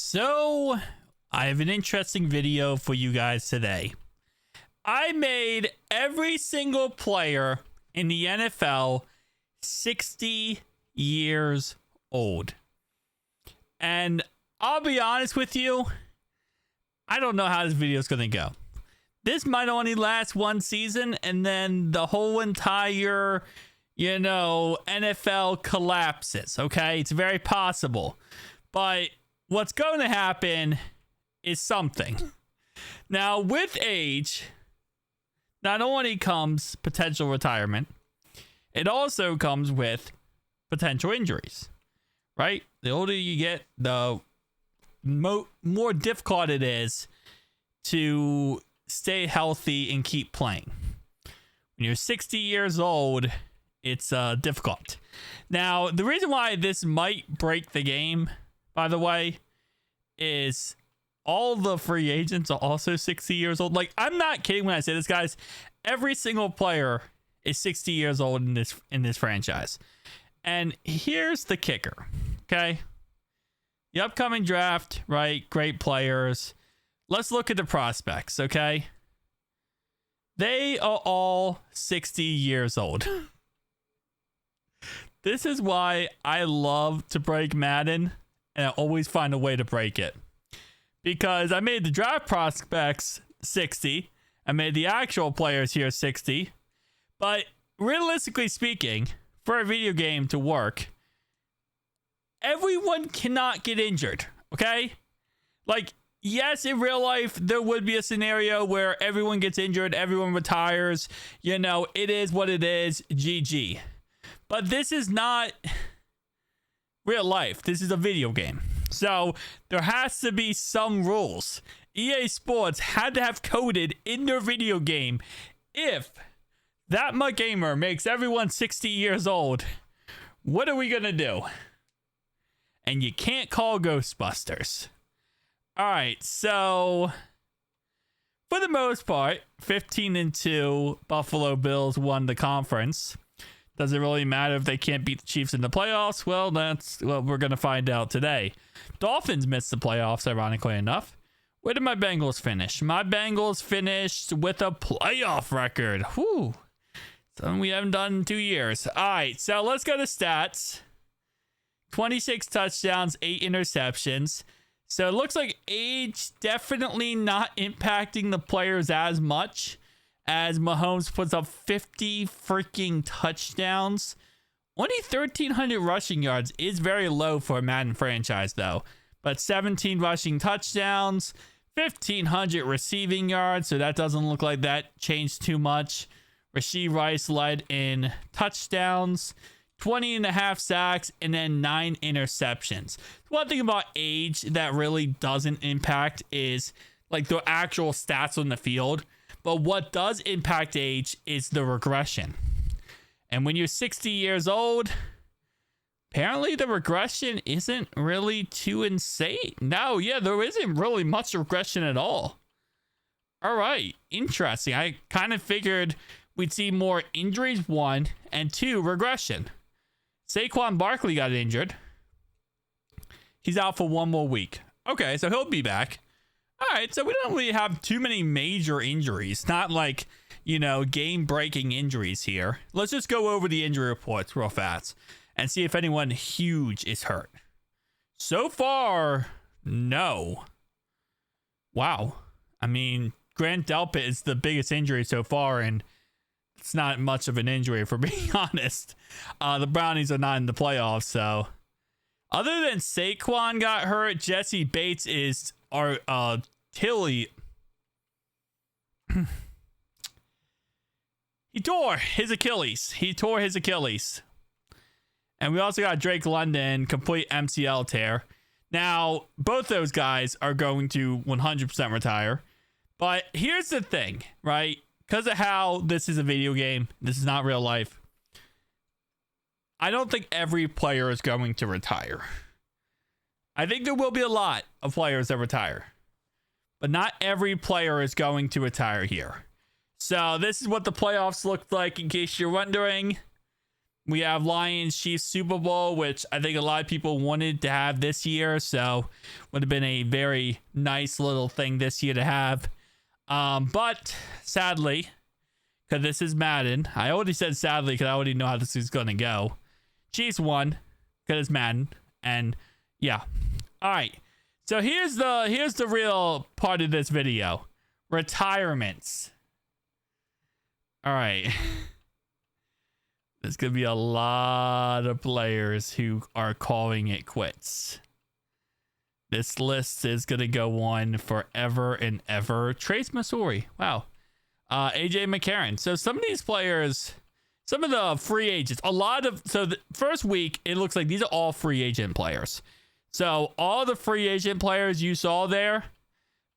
So, I have an interesting video for you guys today. I made every single player in the NFL 60 years old. And I'll be honest with you, I don't know how this video is going to go. This might only last one season and then the whole entire, NFL collapses, okay? It's very possible. But what's going to happen is something. Now, with age, not only comes potential retirement, it also comes with potential injuries, right? The older you get, the more difficult it is to stay healthy and keep playing. When you're 60 years old, it's difficult. Now, the reason why this might break the game, by the way, is all the free agents are also 60 years old. Like, I'm not kidding when I say this, guys. Every single player is 60 years old in this franchise. And here's the kicker, okay? The upcoming draft, right? Great players. Let's look at the prospects, okay? They are all 60 years old. This is why I love to break Madden, and I always find a way to break it. Because I made the draft prospects 60. I made the actual players here 60. But realistically speaking, for a video game to work, everyone cannot get injured, okay? Like, yes, in real life, there would be a scenario where everyone gets injured, everyone retires. It is what it is, GG. But this is not real life. This is a video game. So there has to be some rules. EA Sports had to have coded in their video game, if that gamer makes everyone 60 years old, what are we going to do? And you can't call Ghostbusters. All right, so for the most part, 15-2 Buffalo Bills won the conference. Does it really matter if they can't beat the Chiefs in the playoffs? Well, that's what we're going to find out today. Dolphins missed the playoffs, ironically enough. Where did my Bengals finish? My Bengals finished with a playoff record. Whew. Something we haven't done in 2 years. All right, so let's go to stats. 26 touchdowns, 8 interceptions. So it looks like age definitely not impacting the players as much, as Mahomes puts up 50 freaking touchdowns. Only 1,300 rushing yards is very low for a Madden franchise, though. But 17 rushing touchdowns, 1,500 receiving yards, so that doesn't look like that changed too much. Rashee Rice led in touchdowns, 20.5 sacks, and then 9 interceptions. One thing about age that really doesn't impact is like the actual stats on the field. But what does impact age is the regression. And when you're 60 years old, apparently the regression isn't really too insane. No, yeah, there isn't really much regression at all. All right, interesting. I kind of figured we'd see more injuries, 1, and 2, regression. Saquon Barkley got injured. He's out for 1 more week. Okay, so he'll be back. All right, so we don't really have too many major injuries. Not like, game-breaking injuries here. Let's just go over the injury reports real fast and see if anyone huge is hurt. So far, no. Wow. I mean, Grant Delpit is the biggest injury so far, and it's not much of an injury, for being honest. The Brownies are not in the playoffs, so. Other than Saquon got hurt, Jesse Bates is Tilly. He tore his Achilles. And we also got Drake London, complete MCL tear. Now, both those guys are going to 100% retire. But here's the thing, right? Because of how this is a video game, this is not real life. I don't think every player is going to retire. I think there will be a lot of players that retire. But not every player is going to retire here. So this is what the playoffs looked like, in case you're wondering. We have Lions Chiefs Super Bowl, which I think a lot of people wanted to have this year. So would have been a very nice little thing this year to have. But sadly, because this is Madden, I already said sadly because I already know how this is going to go. Chiefs won because it's Madden. And yeah. All right. So here's the real part of this video. Retirements. All right. There's going to be a lot of players who are calling it quits. This list is going to go on forever and ever. Trace Masori. Wow. AJ McCarron. So some of these players, some of the free agents, so the first week, it looks like these are all free agent players. So all the free agent players you saw there,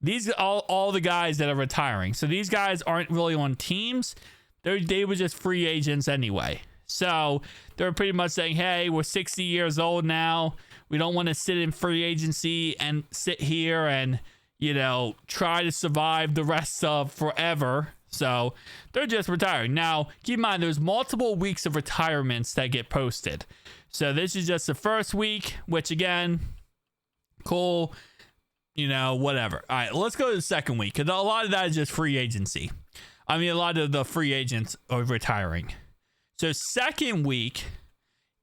these are all the guys that are retiring. So these guys aren't really on teams. They were just free agents anyway. So they're pretty much saying, hey, we're 60 years old now. We don't want to sit in free agency and sit here and, try to survive the rest of forever. So they're just retiring. Now, keep in mind, there's multiple weeks of retirements that get posted. So this is just the first week, which again, cool, whatever. All right, let's go to the second week because a lot of that is just free agency. I mean, a lot of the free agents are retiring. So second week,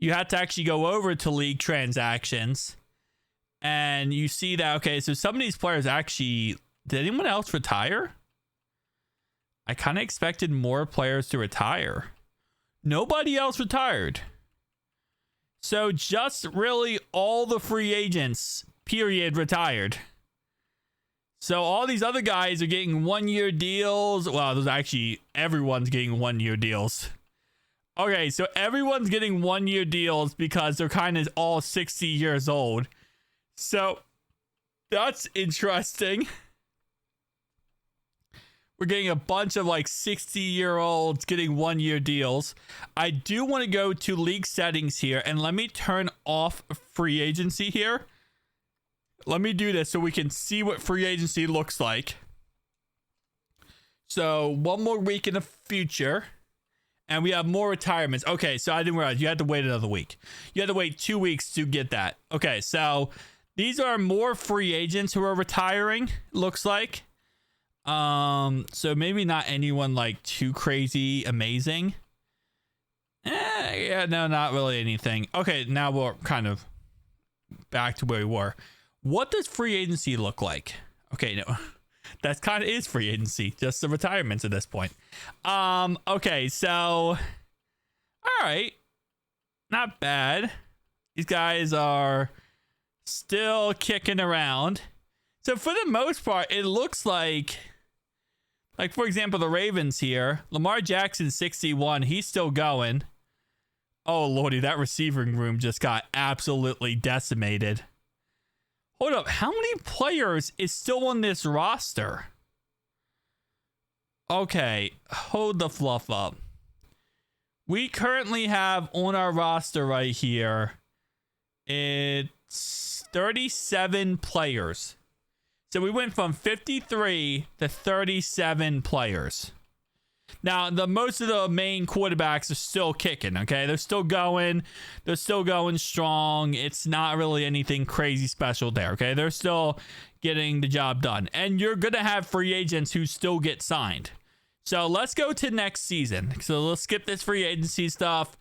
you have to actually go over to league transactions and you see that, okay, so some of these players actually, did anyone else retire? I kind of expected more players to retire. Nobody else retired. So just really all the free agents, period, retired. So all these other guys are getting 1-year deals. Well, there's actually, everyone's getting 1-year deals. Okay, so everyone's getting 1-year deals because they're kind of all 60 years old. So that's interesting. We're getting a bunch of 60-year-olds getting 1-year deals. I do want to go to league settings here and let me turn off free agency here. Let me do this so we can see what free agency looks like. So one more week in the future. And we have more retirements. Okay, so I didn't realize you had to wait another week. You had to wait 2 weeks to get that. Okay, so these are more free agents who are retiring, looks like. So maybe not anyone too crazy amazing. Yeah, no, not really anything. Okay, now we're kind of back to where we were. What does free agency look like? Okay, no. That kind of is free agency, just the retirements at this point. Okay, so all right, not bad. These guys are still kicking around. So for the most part, it looks like for example, the Ravens here, Lamar Jackson 61, he's still going. Oh lordy, that receiving room just got absolutely decimated. Hold up, how many players is still on this roster? Okay, hold the fluff up. We currently have on our roster right here, it's 37 players. So we went from 53 to 37 players. Now, most of the main quarterbacks are still kicking, okay? They're still going. They're still going strong. It's not really anything crazy special there, okay? They're still getting the job done. And you're going to have free agents who still get signed. So let's go to next season. So let's skip this free agency stuff.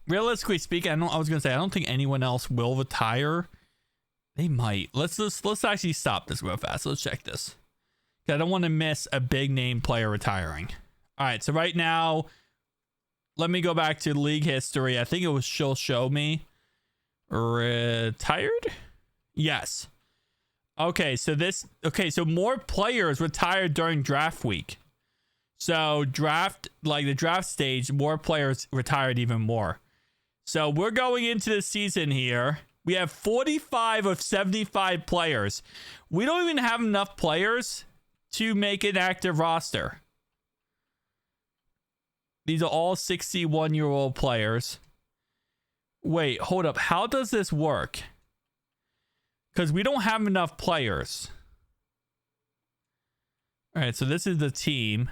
Realistically speaking, I was going to say, I don't think anyone else will retire. They might. Let's actually stop this real fast. Let's check this. I don't want to miss a big name player retiring. All right, so right now, let me go back to league history. I think she'll show me retired. Yes. Okay, so more players retired during draft week. So the draft stage, more players retired even more. So we're going into the season here. We have 45 of 75 players. We don't even have enough players to make an active roster. These are all 61-year-old players. Wait, hold up. How does this work? Because we don't have enough players. All right, so this is the team.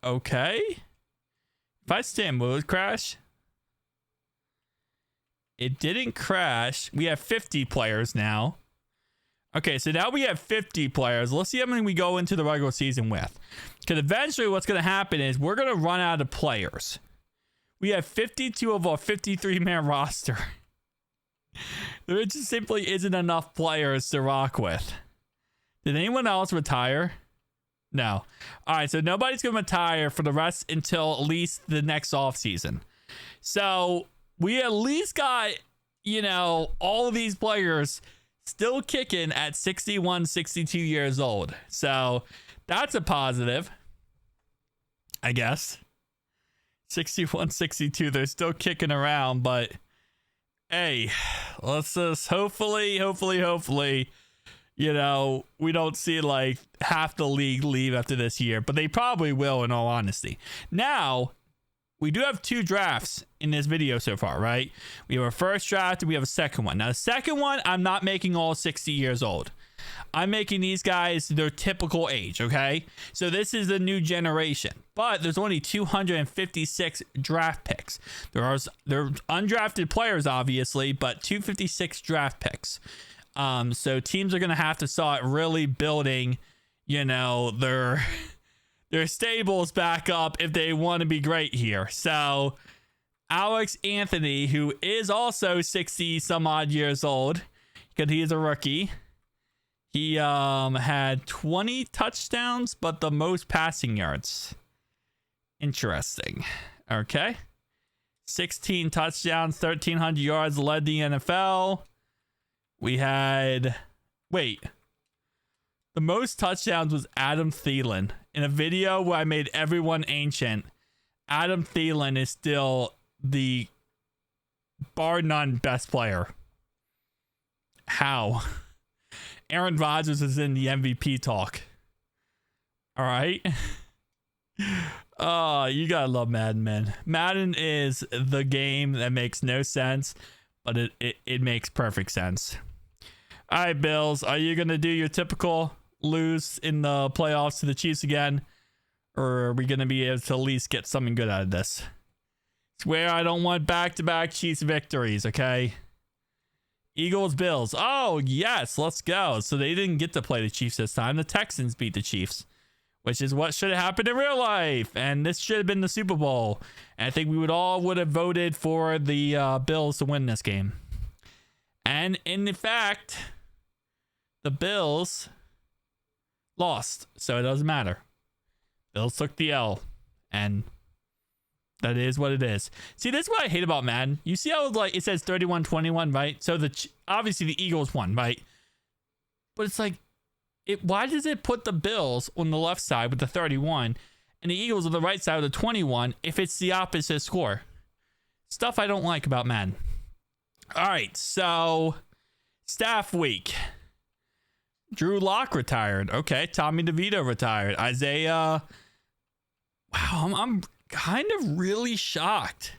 Okay. If I stand, will it crash? It didn't crash. We have 50 players now. Okay, so now we have 50 players. Let's see how many we go into the regular season with. Because eventually what's going to happen is we're going to run out of players. We have 52 of our 53-man roster. There just simply isn't enough players to rock with. Did anyone else retire? No. All right, so nobody's going to retire for the rest until at least the next offseason. So we at least got, you know, all of these players still kicking at 61, 62 years old. So that's a positive, I guess. 61, 62, they're still kicking around, but hey, let's just hopefully, you know, we don't see like half the league leave after this year, but they probably will in all honesty. Now, we do have 2 drafts in this video so far, right? We have our first draft and we have a second one. Now, the second one, I'm not making all 60 years old. I'm making these guys their typical age, okay? So this is the new generation, but there's only 256 draft picks. There are undrafted players, obviously, but 256 draft picks. So teams are going to have to start really building, you know, their stables back up if they want to be great here. So Alex Anthony, who is also 60 some odd years old, because he is a rookie, he had 20 touchdowns, but the most passing yards. Interesting. Okay. 16 touchdowns, 1,300 yards, led the NFL. We had... Wait. The most touchdowns was Adam Thielen. In a video where I made everyone ancient, Adam Thielen is still the bar none best player. How? Aaron Rodgers is in the MVP talk. All right. Oh, you gotta love Madden, man. Madden is the game that makes no sense, but it makes perfect sense. All right, Bills, are you gonna do your typical lose in the playoffs to the Chiefs again, or are we gonna be able to at least get something good out of this? Swear I don't want back-to-back Chiefs victories, okay? Eagles, Bills. Oh, yes, let's go. So they didn't get to play the Chiefs this time. The Texans beat the Chiefs, which is what should have happened in real life. And this should have been the Super Bowl. And I think we would have voted for the Bills to win this game. And in fact, the Bills lost, so it doesn't matter. Bills took the L, and that is what it is. See, this is what I hate about Madden. You see how like it says 31-21, right? So obviously the Eagles won, right? But it's like, why does it put the Bills on the left side with the 31 and the Eagles on the right side with the 21 if it's the opposite score? Stuff I don't like about Madden. All right, so staff week. Drew Lock retired. Okay, Tommy DeVito retired. Isaiah. Wow, I'm kind of really shocked.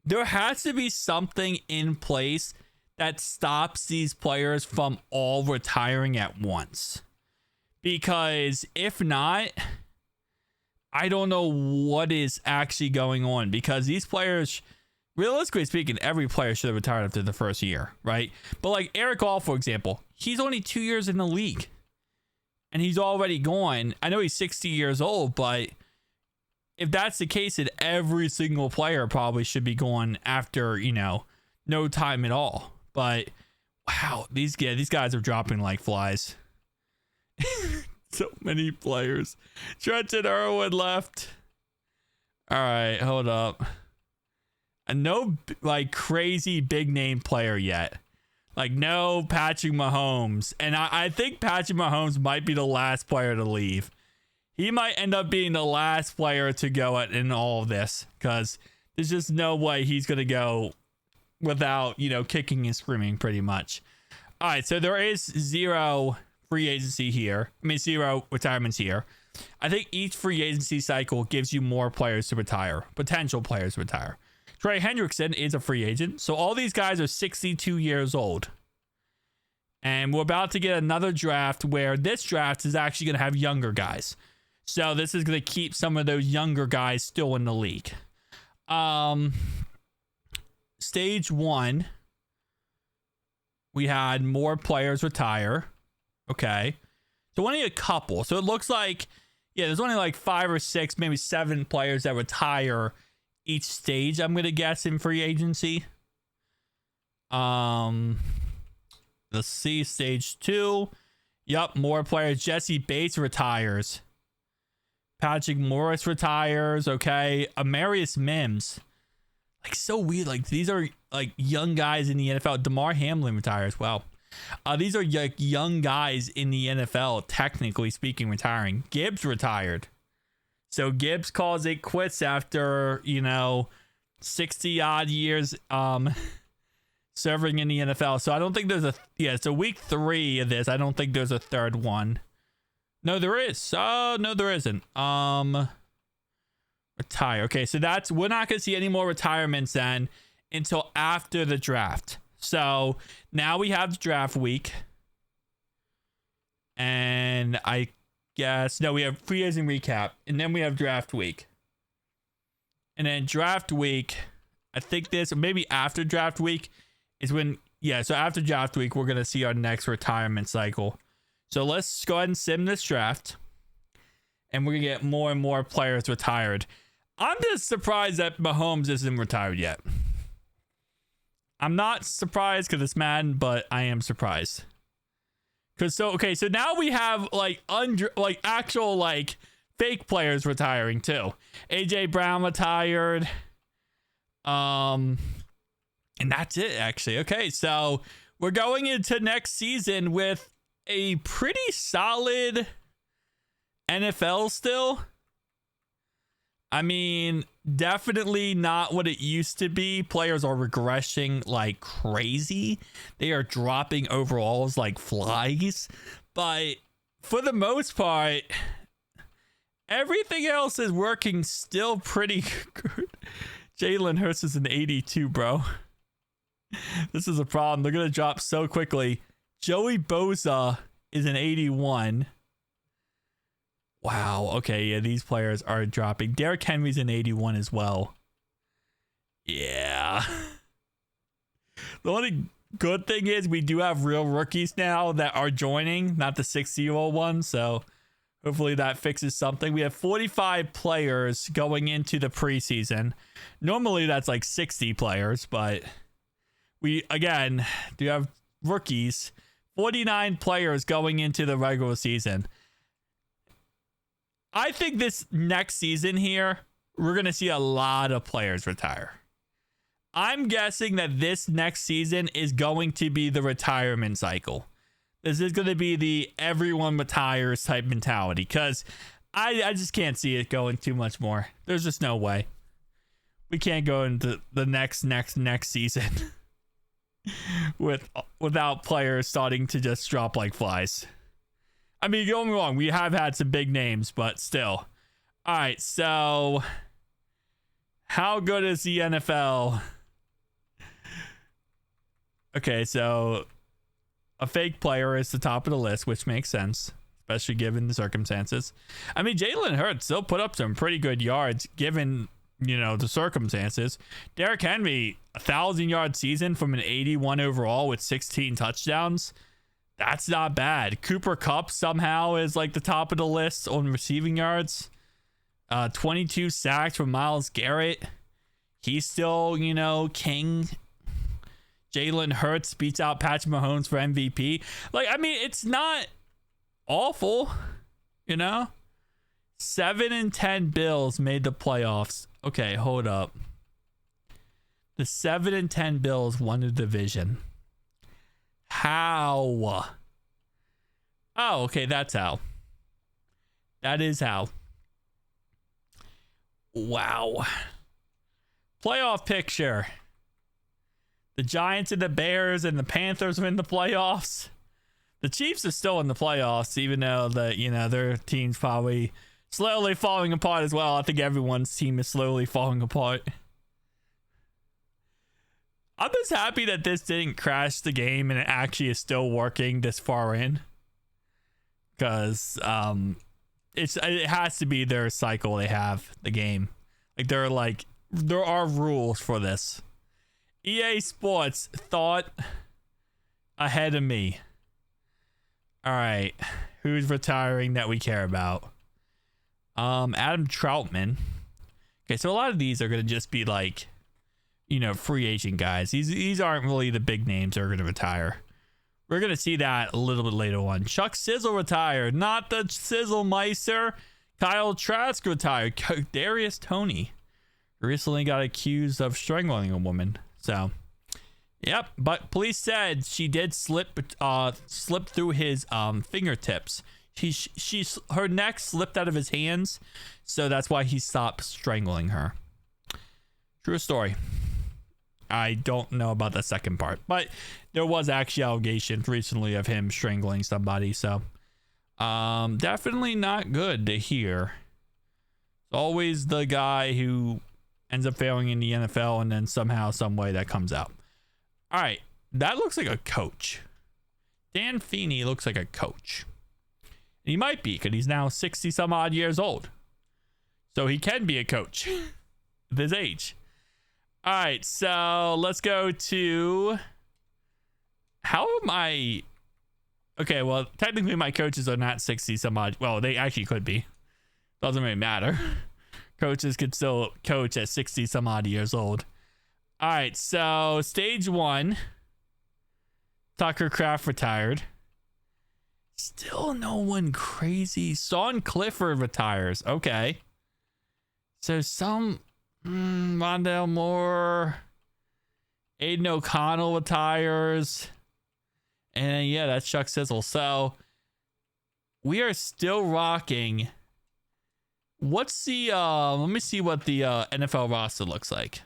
There has to be something in place that stops these players from all retiring at once. Because if not, I don't know what is actually going on. Because these players, realistically speaking, every player should have retired after the first year, right? But like Eric All, for example, he's only 2 years in the league. And he's already gone. I know he's 60 years old, but if that's the case, then every single player probably should be going after, you know, no time at all. But wow, these guys are dropping like flies. So many players. Trenton Irwin left. All right, hold up. And no like crazy big name player yet. Like no Patrick Mahomes. And I think Patrick Mahomes might be the last player to leave. He might end up being the last player to go in all of this, because there's just no way he's going to go without, you know, kicking and screaming pretty much. All right, so there is 0 free agency here. I mean, 0 retirements here. I think each free agency cycle gives you more players to retire, potential players to retire. Trey Hendrickson is a free agent, so all these guys are 62 years old. And we're about to get another draft where this draft is actually going to have younger guys. So this is going to keep some of those younger guys still in the league. Stage 1, we had more players retire. Okay. So only a couple. So it looks like, yeah, there's only like 5 or 6, maybe 7 players that retire each stage, I'm going to guess, in free agency. Let's see, stage 2. Yup, more players. Jesse Bates retires. Patrick Morris retires. Okay. Amarius Mims. Like, so weird. Like, these are like young guys in the NFL. DeMar Hamlin retires. Wow. These are like young guys in the NFL, technically speaking, retiring. Gibbs retired. So Gibbs calls it quits after, 60 odd years serving in the NFL. So I don't think there's so week 3 of this, I don't think there's a third one. No, there is. No, there isn't. Retire. Okay, so we're not going to see any more retirements then until after the draft. So now we have draft week. And I guess, no, we have free agent recap. And then we have draft week. And then draft week, I think maybe after draft week is when, so after draft week, we're going to see our next retirement cycle. So let's go ahead and sim this draft. And we're going to get more and more players retired. I'm just surprised that Mahomes isn't retired yet. I'm not surprised because it's Madden, but I am surprised. So now we have actual fake players retiring too. AJ Brown retired. And that's it actually. Okay, so we're going into next season with a pretty solid NFL still. I mean, definitely not what it used to be. Players are regressing like crazy. They are dropping overalls like flies. But for the most part, everything else is working still pretty good. Jalen Hurts is an 82, bro. This is a problem. They're going to drop so quickly. Joey Bosa is an 81. Wow. Okay. Yeah, these players are dropping. Derrick Henry's an 81 as well. Yeah. The only good thing is we do have real rookies now that are joining, not the 60-year-old ones. So hopefully that fixes something. We have 45 players going into the preseason. Normally that's like 60 players, but we, again, do have rookies. 49 players going into the regular season. I think this next season here, we're going to see a lot of players retire. I'm guessing that this next season is going to be the retirement cycle. This is going to be the everyone retires type mentality because I just can't see it going too much more. There's just no way. We can't go into the next season without players starting to just drop like flies. I mean, don't get me wrong, we have had some big names, but still. All right, so how good is the NFL? Okay, so a fake player is the top of the list, which makes sense, especially given the circumstances. I mean, Jalen Hurts still put up some pretty good yards given, the circumstances. Derrick Henry, 1,000-yard season from an 81 overall with 16 touchdowns. That's not bad. Cooper Kupp somehow is like the top of the list on receiving yards. 22 sacks from Myles Garrett. He's still, king. Jalen Hurts beats out Patrick Mahomes for MVP. Like, I mean, it's not awful, 7 and 10 Bills made the playoffs. Okay, hold up. The 7 and 10 Bills won the division. How? Oh, okay, that's how. That is how. Wow. Playoff picture. The Giants and the Bears and the Panthers are in the playoffs. The Chiefs are still in the playoffs, even though their team's probably slowly falling apart as well. I think everyone's team is slowly falling apart. I'm just happy that this didn't crash the game and it actually is still working this far in. Because it has to be their cycle they have, the game. Like there are rules for this. EA Sports thought ahead of me. All right, who's retiring that we care about? Adam Troutman. Okay, so a lot of these are gonna just be like, free agent guys. These aren't really the big names that are gonna retire. We're gonna see that a little bit later on. Chuck Sizzle retired, not the Sizzle Meister. Kyle Trask retired. Darius Toney recently got accused of strangling a woman. So, yep. But police said she did slip through his fingertips. Her neck slipped out of his hands, so that's why he stopped strangling her. True story. I don't know about the second part, but there was actually allegations recently of him strangling somebody, so definitely not good to hear. It's always the guy who ends up failing in the NFL and then somehow, some way that comes out. All right, that looks like a coach. Dan Feeney looks like a coach. And he might be, because he's now 60 some odd years old. So he can be a coach at his age. All right, so let's go to, how am I? Okay, well, technically my coaches are not 60 some odd. Well, they actually could be. Doesn't really matter. Coaches could still coach at 60 some odd years old. All right, so stage 1, Tucker Kraft retired. Still no one crazy. Sean Clifford retires. Okay. So some Rondell Moore, Aiden O'Connell retires. And yeah, that's Chuck Sizzle. So we are still rocking. What's the let me see what the NFL roster looks like.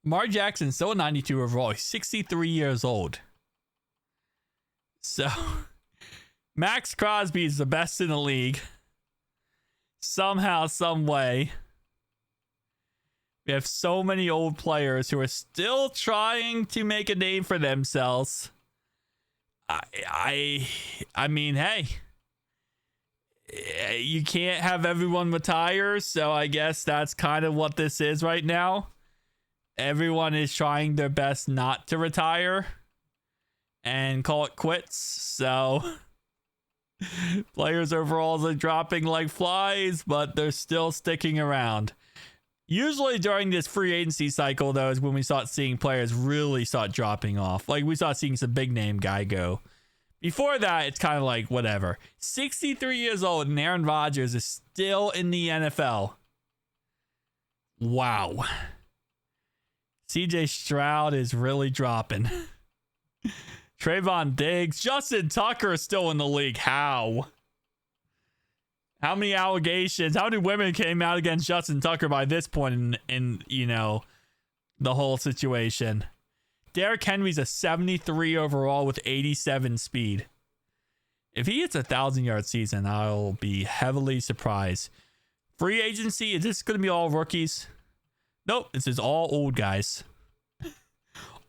Lamar Jackson, still 92 overall. He's 63 years old. So Max Crosby is the best in the league. Somehow, some way. We have so many old players who are still trying to make a name for themselves. I mean, hey, you can't have everyone retire, so I guess that's kind of what this is right now. Everyone is trying their best not to retire and call it quits. So players overalls are dropping like flies, but they're still sticking around. Usually during this free agency cycle, though, is when we start seeing players really start dropping off. Like we start seeing some big name guy go. Before that, it's kind of like whatever. 63 years old and Aaron Rodgers is still in the NFL. Wow. CJ Stroud is really dropping. Trayvon Diggs. Justin Tucker is still in the league. How? How many allegations? How many women came out against Justin Tucker by this point in the whole situation? Derrick Henry's a 73 overall with 87 speed. If he hits a 1,000-yard season, I'll be heavily surprised. Free agency, is this going to be all rookies? Nope, this is all old guys.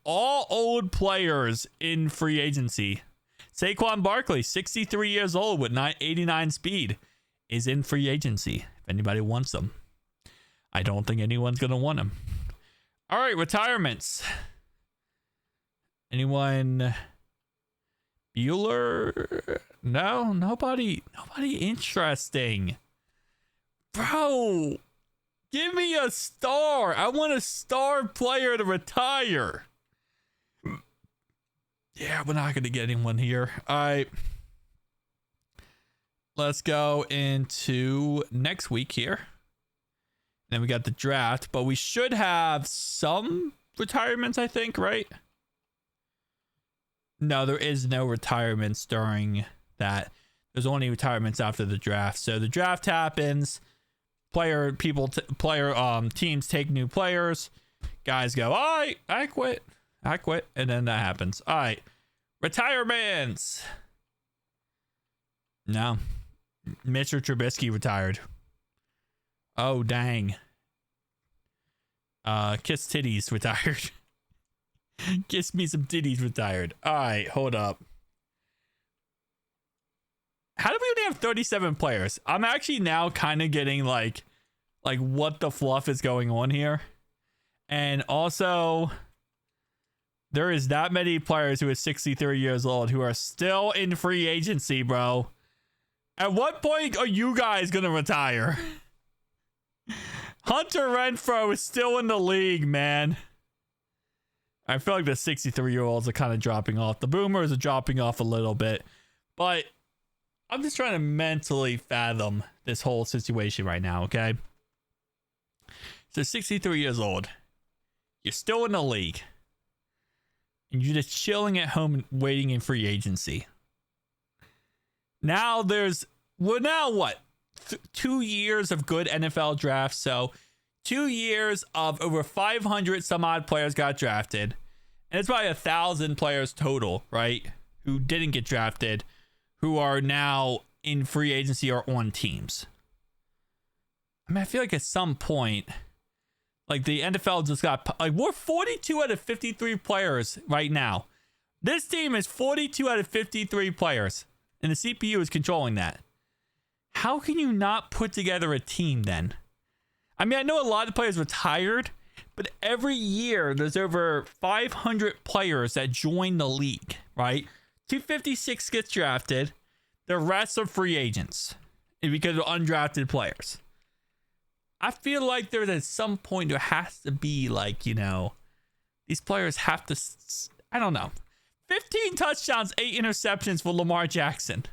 All old players in free agency. Saquon Barkley, 63 years old with 89 speed, is in free agency. If anybody wants them. I don't think anyone's going to want him. All right, retirements. Anyone? Bueller? No, nobody interesting. Bro, give me a star. I want a star player to retire. Yeah, we're not going to get anyone here. All right. Let's go into next week here. Then we got the draft, but we should have some retirements, I think, right? No, there is no retirements during that. There's only retirements after the draft. So the draft happens. Teams take new players. Guys go, all right, I quit. And then that happens. All right. Retirements. No. Mr. Trubisky retired. Oh, dang. Kiss Titties retired. Kiss me some titties retired. All right, hold up. How do we only have 37 players? I'm actually now kind of getting like what the fluff is going on here. And also, there is that many players who are 63 years old who are still in free agency, bro. At what point are you guys going to retire? Hunter Renfrow is still in the league, man. I feel like the 63-year-olds are kind of dropping off. The boomers are dropping off a little bit. But I'm just trying to mentally fathom this whole situation right now, okay? So 63 years old. You're still in the league. And you're just chilling at home and waiting in free agency. Now now what? 2 years of good NFL drafts. So 2 years of over 500 some odd players got drafted. And it's probably 1,000 players total, right? Who didn't get drafted, who are now in free agency or on teams. I mean, I feel like at some point, like the NFL just got, like, we're 42 out of 53 players right now. This team is 42 out of 53 players, and the CPU is controlling that. How can you not put together a team then? I mean, I know a lot of players retired, but every year there's over 500 players that join the league, right? 256 gets drafted. The rest are free agents because of undrafted players. I feel like there's at some point there has to be like, you know, these players have to, I don't know. 15 touchdowns, 8 interceptions for Lamar Jackson.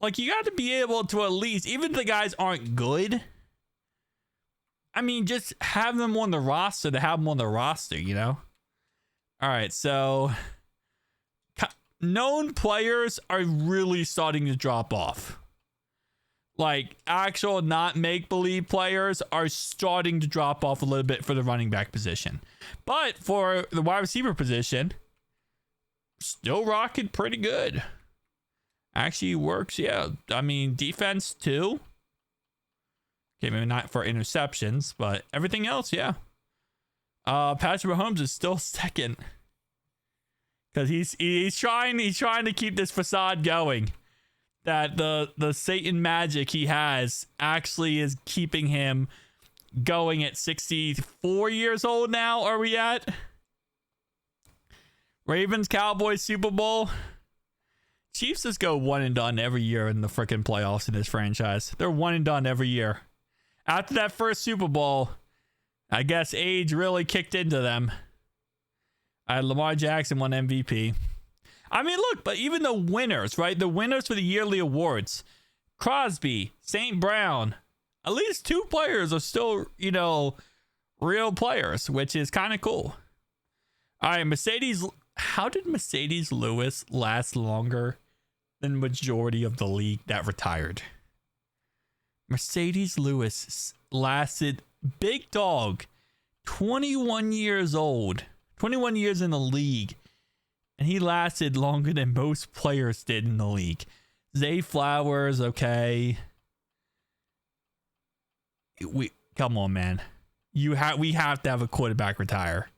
Like, you got to be able to at least, even if the guys aren't good, I mean, just have them on the roster to have them on the roster, you know? All right, so known players are really starting to drop off. Like, actual not make-believe players are starting to drop off a little bit for the running back position. But for the wide receiver position, still rocking pretty good. Actually works, yeah. I mean, defense too. Okay, maybe not for interceptions, but everything else, yeah. Patrick Mahomes is still second. Because he's trying to keep this facade going. That the Satan magic he has actually is keeping him going at 64 years old now, are we at? Ravens, Cowboys, Super Bowl. Chiefs just go one and done every year in the freaking playoffs in this franchise. They're one and done every year. After that first Super Bowl, I guess age really kicked into them. Lamar Jackson won MVP. I mean, look, but even the winners, right? The winners for the yearly awards, Crosby, St. Brown, at least 2 players are still, you know, real players, which is kind of cool. All right, Mercedes. How did Mercedes Lewis last longer than majority of the league that retired? Mercedes Lewis lasted, big dog, 21 years old, 21 years in the league, and he lasted longer than most players did in the league. Zay Flowers, okay. Come on, man. We have to have a quarterback retire.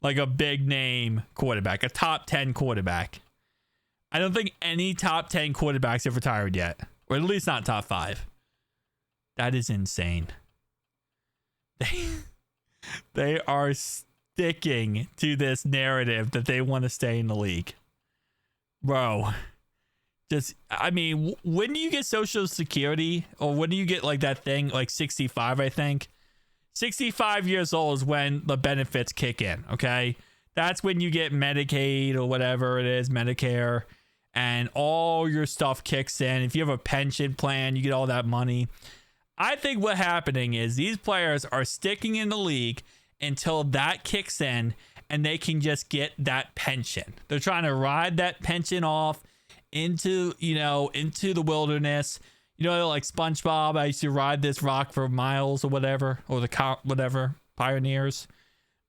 Like a big name quarterback, a top 10 quarterback. I don't think any top 10 quarterbacks have retired yet, or at least not top 5. That is insane. They are sticking to this narrative that they want to stay in the league. Bro, just, I mean, when do you get Social Security, or when do you get like that thing, like 65, I think? 65 years old is when the benefits kick in, okay? That's when you get Medicaid or whatever it is, Medicare, and all your stuff kicks in. If you have a pension plan, you get all that money. I think what's happening is these players are sticking in the league until that kicks in and they can just get that pension. They're trying to ride that pension off into the wilderness. You know, like SpongeBob, I used to ride this rock for miles or whatever, or whatever, Pioneers.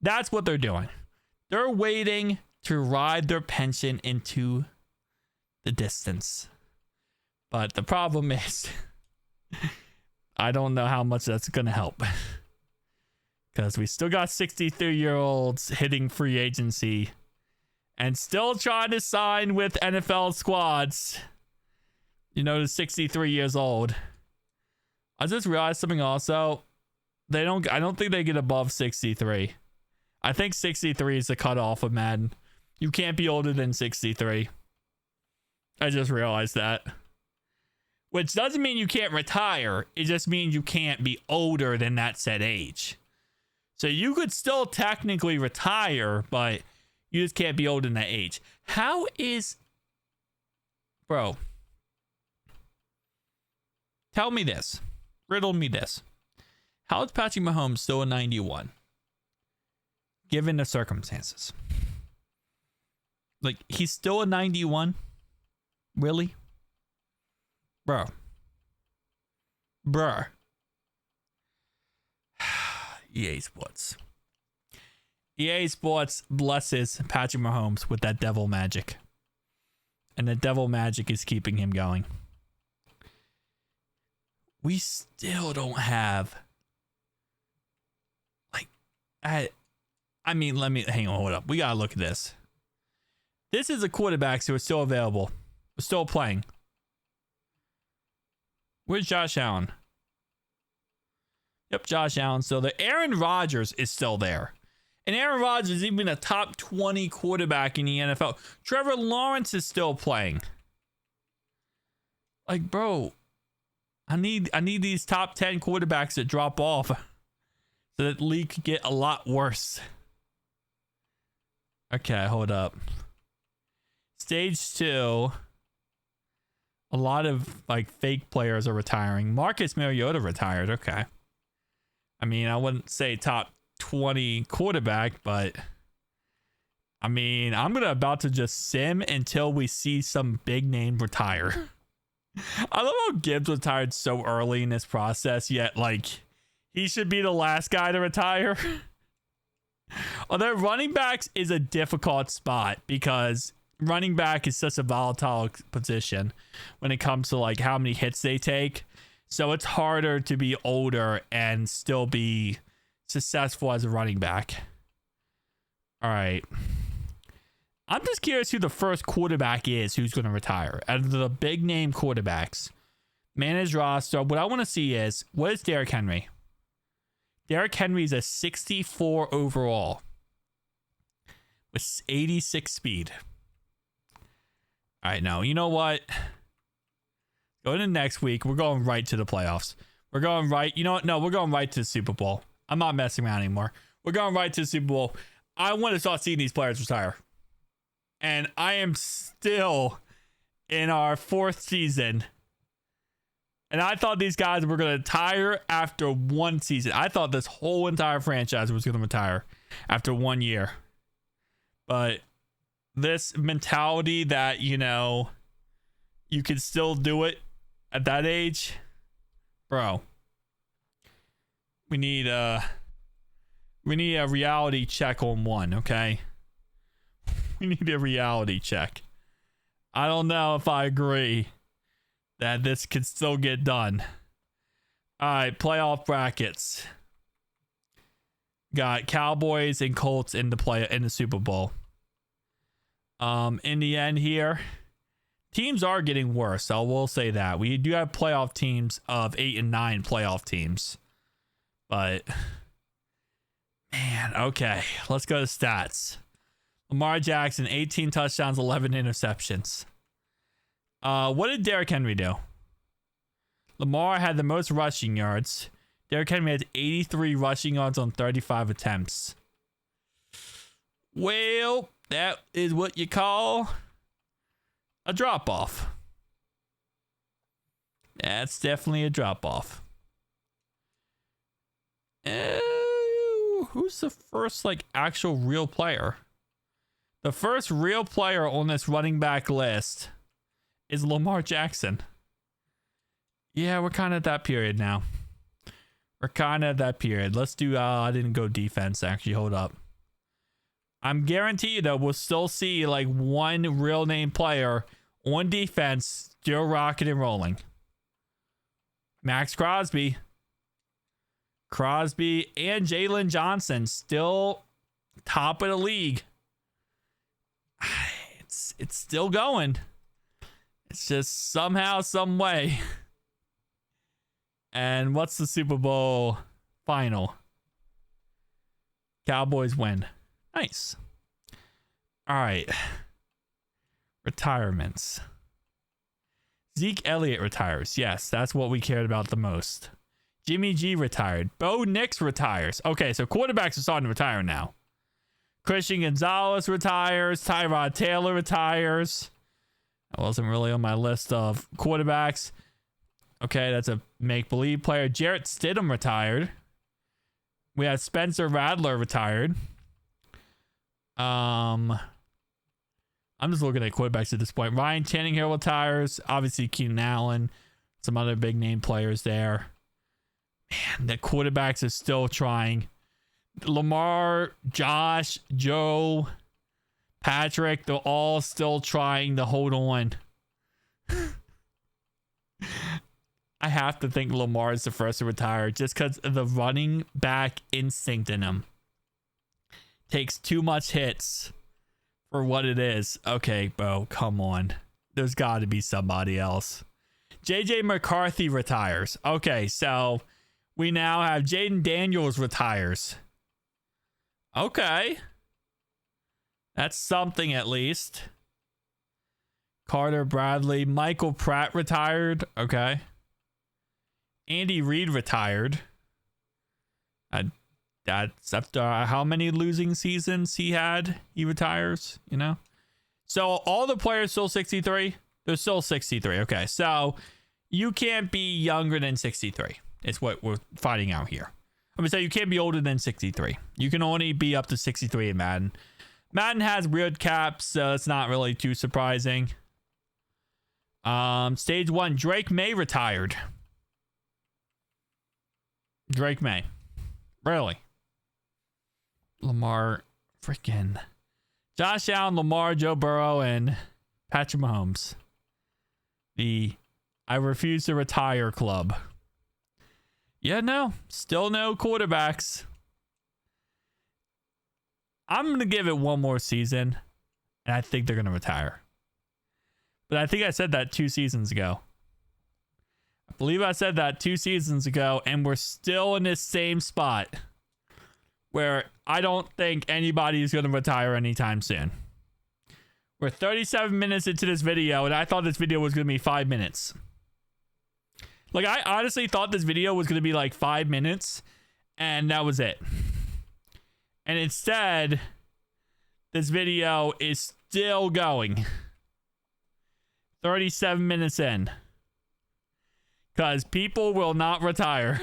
That's what they're doing. They're waiting to ride their pension into the distance. But the problem is, I don't know how much that's going to help. Because we still got 63-year-olds hitting free agency and still trying to sign with NFL squads. You know, to 63 years old. I just realized something also. I don't think they get above 63. I think 63 is the cutoff of Madden. You can't be older than 63. I just realized that. Which doesn't mean you can't retire. It just means you can't be older than that said age. So you could still technically retire, but you just can't be older than that age. How is... Bro. Tell me this. Riddle me this. How is Patrick Mahomes still a 91? Given the circumstances. Like, he's still a 91? Really? Bro. Bruh. EA Sports. EA Sports blesses Patrick Mahomes with that devil magic. And the devil magic is keeping him going. We still don't have... Like, let me... Hang on, hold up. We gotta look at this. This is the quarterbacks who are still available. We're still playing. Where's Josh Allen? Yep, Josh Allen still there. Aaron Rodgers is still there. And Aaron Rodgers is even a top 20 quarterback in the NFL. Trevor Lawrence is still playing. Like, bro, I need these top 10 quarterbacks to drop off so that the league could get a lot worse. Okay, hold up. Stage 2. A lot of like fake players are retiring. Marcus Mariota retired. Okay. I mean, I wouldn't say top 20 quarterback, but I mean, I'm about to just sim until we see some big name retire. I love how Gibbs retired so early in this process, yet like he should be the last guy to retire. Although running backs is a difficult spot because running back is such a volatile position when it comes to like how many hits they take. So it's harder to be older and still be successful as a running back. All right. I'm just curious who the first quarterback is who's going to retire. Out of the big name quarterbacks, managed roster, what I want to see is, what is Derrick Henry? Derrick Henry is a 64 overall with 86 speed. All right, now, you know what? Going into next week, we're going right to the playoffs. We're going right. You know what? No, we're going right to the Super Bowl. I'm not messing around anymore. We're going right to the Super Bowl. I want to start seeing these players retire. And I am still in our 4th season. And I thought these guys were going to retire after 1 season. I thought this whole entire franchise was going to retire after 1 year. But this mentality that, you know, you can still do it at that age, bro. We need a reality check on one, okay? We need a reality check. I don't know if I agree that this could still get done. All right, playoff brackets. Got Cowboys and Colts in the Super Bowl. In the end here, teams are getting worse. I will say that. We do have playoff teams of 8 and 9 playoff teams. But, man, okay. Let's go to stats. Lamar Jackson, 18 touchdowns, 11 interceptions. What did Derrick Henry do? Lamar had the most rushing yards. Derrick Henry had 83 rushing yards on 35 attempts. Well, that is what you call a drop-off. That's definitely a drop-off. Who's the first, like, actual real player? The first real player on this running back list is Lamar Jackson. Yeah, we're kind of at that period now. We're kind of at that period. Let's do, I didn't go defense, actually. Hold up. I'm guaranteed, though, we'll still see, like, one real name player on defense still rocking and rolling. Max Crosby. Crosby and Jalen Johnson still top of the league. It's still going. It's just somehow, some way. And what's the Super Bowl final? Cowboys win. Nice. All right. Retirements. Zeke Elliott retires. Yes, that's what we cared about the most. Jimmy G retired. Bo Nix retires. Okay, so quarterbacks are starting to retire now. Christian Gonzalez retires. Tyrod Taylor retires. That wasn't really on my list of quarterbacks. Okay, that's a make-believe player. Jarrett Stidham retired. We have Spencer Rattler retired. I'm just looking at quarterbacks at this point. Ryan Tannehill retires. Obviously, Keenan Allen. Some other big name players there. Man, the quarterbacks are still trying. Lamar, Josh, Joe, Patrick, they're all still trying to hold on. I have to think Lamar is the first to retire just because of the running back instinct in him. Takes too much hits for what it is. Okay, bro, come on. There's got to be somebody else. JJ McCarthy retires. Okay, so we now have Jaden Daniels retires. Okay. That's something at least. Carter Bradley. Michael Pratt retired. Okay. Andy Reid retired. That's after how many losing seasons he had, he retires, you know? So all the players still 63? They're still 63. Okay, so you can't be younger than 63. Is what we're finding out here. I mean, so you can't be older than 63. You can only be up to 63 in Madden. Madden has weird caps, so it's not really too surprising. Stage 1, Drake May retired. Drake May. Really? Lamar, freaking Josh Allen, Lamar, Joe Burrow, and Patrick Mahomes. The I refuse to retire club. Yeah, no. Still no quarterbacks. I'm going to give it one more season, and I think they're going to retire. But I think I said that 2 seasons ago. I believe I said that 2 seasons ago, and we're still in this same spot where I don't think anybody is going to retire anytime soon. We're 37 minutes into this video, and I thought this video was going to be 5 minutes. Like, I honestly thought this video was going to be like 5 minutes, and that was it. And instead, this video is still going. 37 minutes in. Because people will not retire.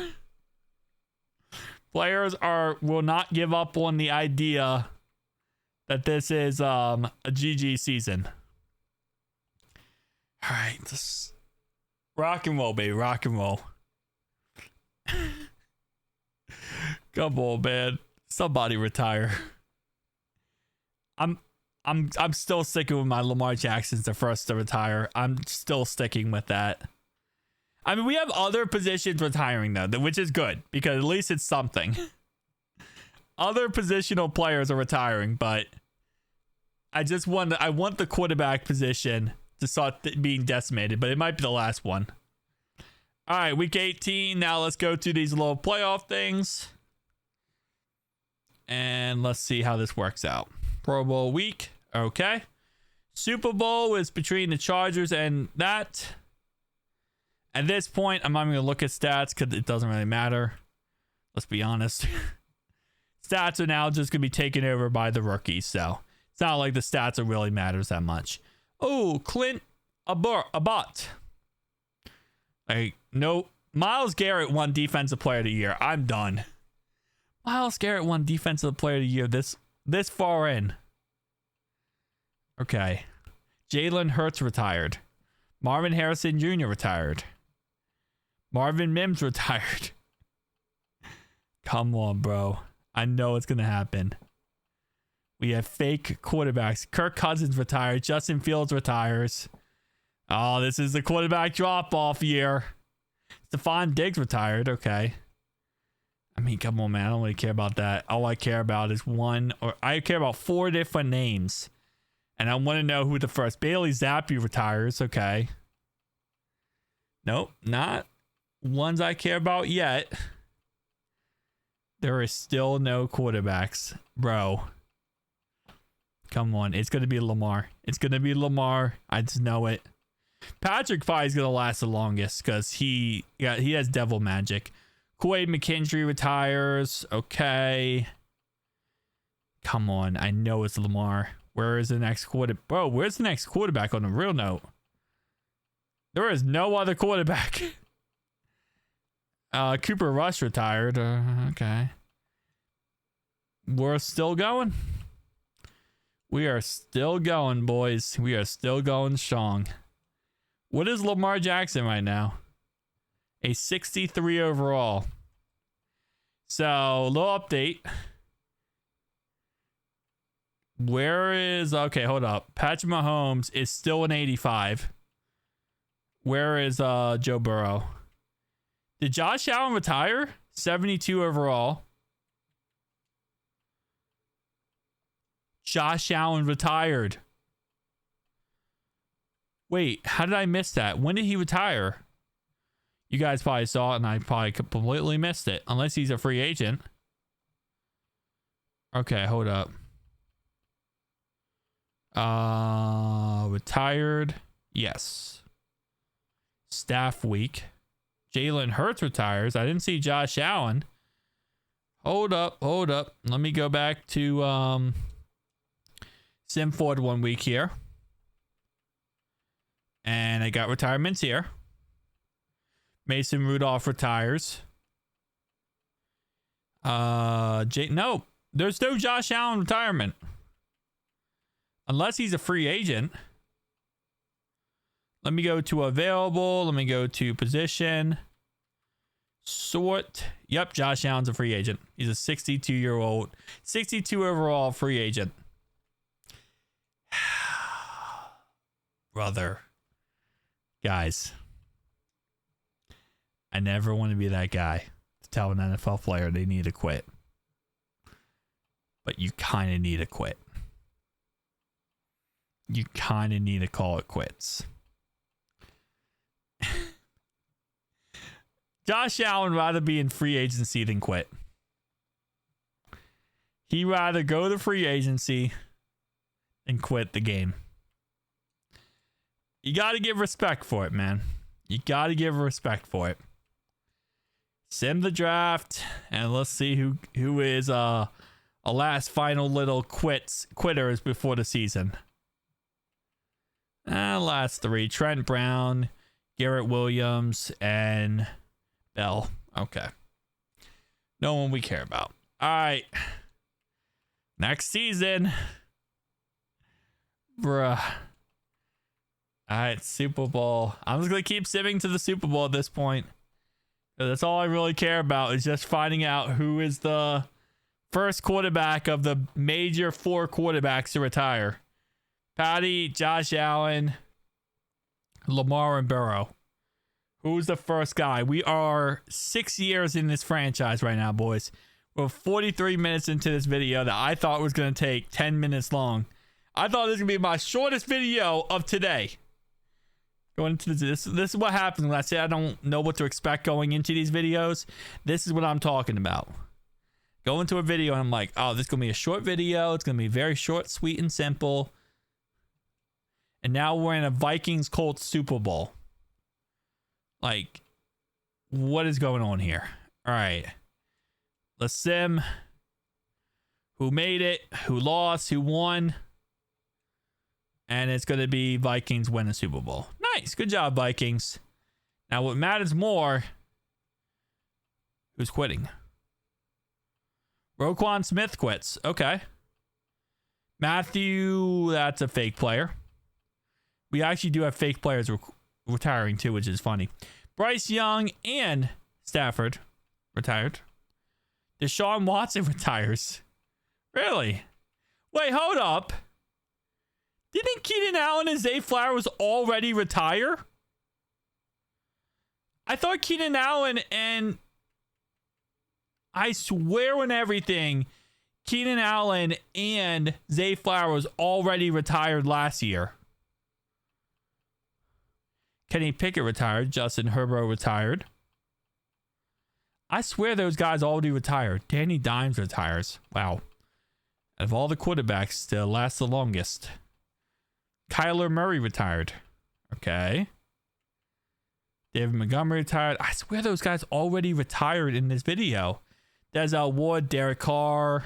Players will not give up on the idea that this is a GG season. All right, just rock and roll, baby, rock and roll. Come on, man. Somebody retire. I'm still sticking with my Lamar Jackson's the first to retire. I'm still sticking with that. I mean, we have other positions retiring though, which is good because at least it's something. Other positional players are retiring, but I want the quarterback position to start being decimated, but it might be the last one. All right, week 18. Now let's go to these little playoff things. And let's see how this works out. Pro Bowl week. Okay. Super Bowl is between the Chargers and that. At this point, I'm not even going to look at stats because it doesn't really matter. Let's be honest. Stats are now just going to be taken over by the rookies. So it's not like the stats are really matters that much. Oh, Clint Abbott. Like, no. Myles Garrett won Defensive Player of the Year. I'm done. Myles Garrett won Defensive Player of the Year this far in. Okay. Jalen Hurts retired. Marvin Harrison Jr. retired. Marvin Mims retired. Come on, bro. I know it's going to happen. We have fake quarterbacks. Kirk Cousins retired. Justin Fields retires. Oh, this is the quarterback drop-off year. Stephon Diggs retired. Okay. I mean, come on, man. I don't really care about that. All I care about is I care about 4 different names. And I want to know who the first. Bailey Zappi retires. Okay. Nope, not ones I care about yet. There is still no quarterbacks, bro. Come on, it's gonna be Lamar. It's gonna be Lamar. I just know it. Patrick probably is gonna last the longest because he has devil magic. Kool-Aid McKinstry retires. Okay. Come on, I know it's Lamar. Where is the next quarterback? Bro, where's the next quarterback on a real note? There is no other quarterback. Cooper Rush retired. Okay. We're still going. We are still going, boys. We are still going strong. What is Lamar Jackson right now? A 63 overall. So, little update. Where is... Okay, hold up. Patrick Mahomes is still an 85. Where is Joe Burrow? Did Josh Allen retire? 72 overall. Josh Allen retired. Wait, how did I miss that? When did he retire? You guys probably saw it and I probably completely missed it. Unless he's a free agent. Okay, hold up. Retired. Yes. Staff week. Jalen Hurts retires. I didn't see Josh Allen. Hold up. Let me go back to Sim Ford 1 week here. And I got retirements here. Mason Rudolph retires. No, there's no Josh Allen retirement. Unless he's a free agent. Let me go to available. Let me go to position. Sort. Yep, Josh Allen's a free agent. He's a 62-year-old. 62 overall free agent. Brother. Guys. I never want to be that guy to tell an NFL player they need to quit. But you kind of need to quit. You kind of need to call it quits. Josh Allen rather be in free agency than quit. He'd rather go to free agency than quit the game. You got to give respect for it, man. You got to give respect for it. Sim the draft, and let's see who is a last final little quitters before the season. Last three: Trent Brown, Garrett Williams, and Bell. Okay. No one we care about. All right. Next season. Bruh. All right, Super Bowl. I'm just going to keep simming to the Super Bowl at this point. That's all I really care about is just finding out who is the first quarterback of the major 4 quarterbacks to retire. Patty, Josh Allen, Lamar, and Burrow. Who's the first guy? We are 6 years in this franchise right now, boys. We're 43 minutes into this video that I thought was going to take 10 minutes long. I thought this was going to be my shortest video of today. Going into this is what happens when I say I don't know what to expect going into these videos. This is what I'm talking about. Go into a video and I'm like, oh, this is going to be a short video. It's going to be very short, sweet, and simple. And now we're in a Vikings-Colts Super Bowl. Like, what is going on here? All right. Let's sim. Who made it? Who lost? Who won? And it's going to be Vikings win the Super Bowl. Nice. Good job, Vikings. Now, what matters more, who's quitting? Roquan Smith quits. Okay. Matthew, that's a fake player. We actually do have fake players retiring too, which is funny. Bryce Young and Stafford retired. Deshaun Watson retires. Really? Wait, hold up. Didn't Keenan Allen and Zay Flowers already retire? I thought Keenan Allen and... I swear on everything, Keenan Allen and Zay Flowers already retired last year. Kenny Pickett retired. Justin Herbert retired. I swear those guys already retired. Danny Dimes retires. Wow. Out of all the quarterbacks to last the longest. Kyler Murray retired. Okay. David Montgomery retired. I swear those guys already retired in this video. Denzel Ward, Derek Carr.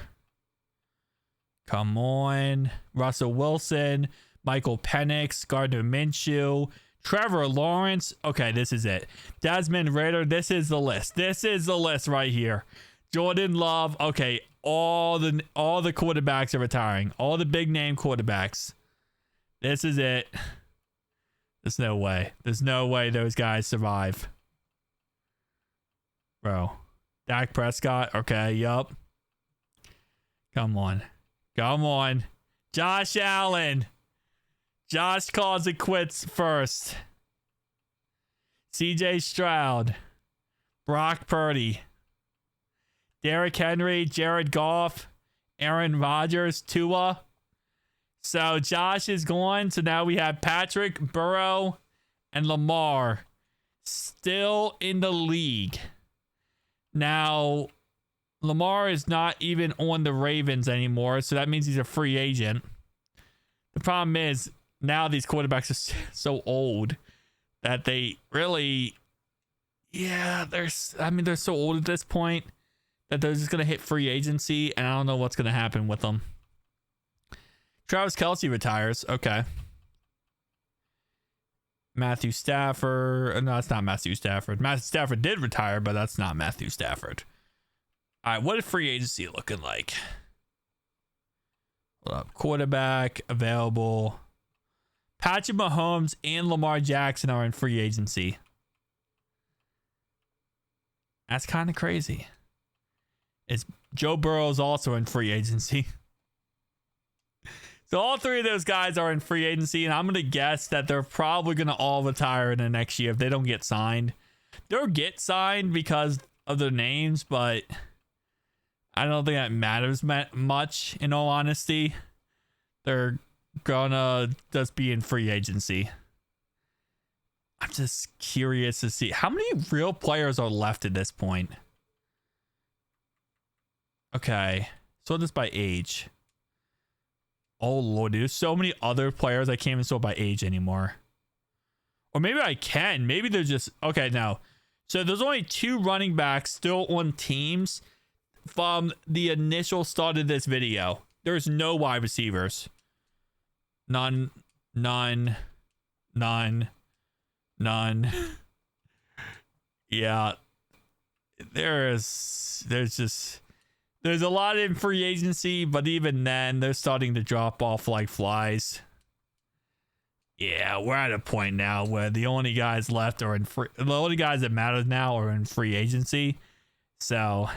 Come on. Russell Wilson. Michael Penix. Gardner Minshew. Trevor Lawrence. Okay, this is it. Desmond Ridder. This is the list. This is the list right here. Jordan Love. Okay, all the quarterbacks are retiring. All the big name quarterbacks. This is it. There's no way. There's no way those guys survive. Bro. Dak Prescott. Okay, yup. Come on. Come on. Josh Allen. Josh calls it quits first. CJ Stroud. Brock Purdy. Derrick Henry. Jared Goff. Aaron Rodgers. Tua. So Josh is gone. So now we have Patrick, Burrow, and Lamar still in the league. Now, Lamar is not even on the Ravens anymore. So that means he's a free agent. The problem is now these quarterbacks are so old that they really, they're so old at this point that they're just going to hit free agency. And I don't know what's going to happen with them. Travis Kelce retires. Okay. Matthew Stafford. No, it's not Matthew Stafford. Matthew Stafford did retire, but that's not Matthew Stafford. All right. What is free agency looking like? Hold up. Quarterback available. Patrick Mahomes and Lamar Jackson are in free agency. That's kind of crazy. Joe Burrow is also in free agency. So all three of those guys are in free agency, and I'm going to guess that they're probably going to all retire in the next year if they don't get signed. They'll get signed because of their names, but I don't think that matters much, in all honesty. They're going to just be in free agency. I'm just curious to see. How many real players are left at this point? Okay. So this by age. Oh, Lord, there's so many other players I can't even sort by age anymore. Or maybe I can. Maybe they're just... Okay, no. So there's only 2 running backs still on teams from the initial start of this video. There's no wide receivers. None. Yeah. There's a lot in free agency, but even then, they're starting to drop off like flies. Yeah, we're at a point now where the only guys left are the only guys that matter now are in free agency. So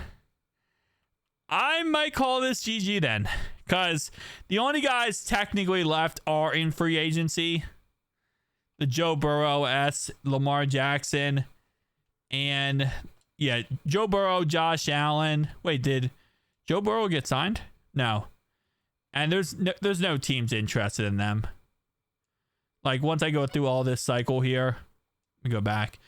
I might call this GG then, because the only guys technically left are in free agency. The Joe Burrow, Lamar Jackson, and Joe Burrow, Josh Allen. Wait, did Joe Burrow get signed? No. And there's no teams interested in them. Like, once I go through all this cycle here, let me go back.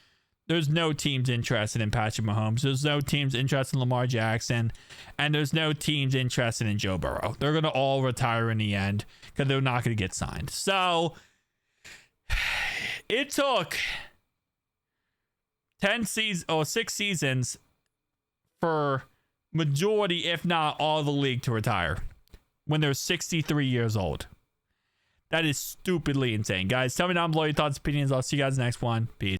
There's no teams interested in Patrick Mahomes. There's no teams interested in Lamar Jackson. And there's no teams interested in Joe Burrow. They're going to all retire in the end because they're not going to get signed. So, it took 6 seasons for majority, if not all, of the league to retire when they're 63 years old. That is stupidly insane. Guys, tell me down below your thoughts, opinions. I'll see you guys next one. Peace.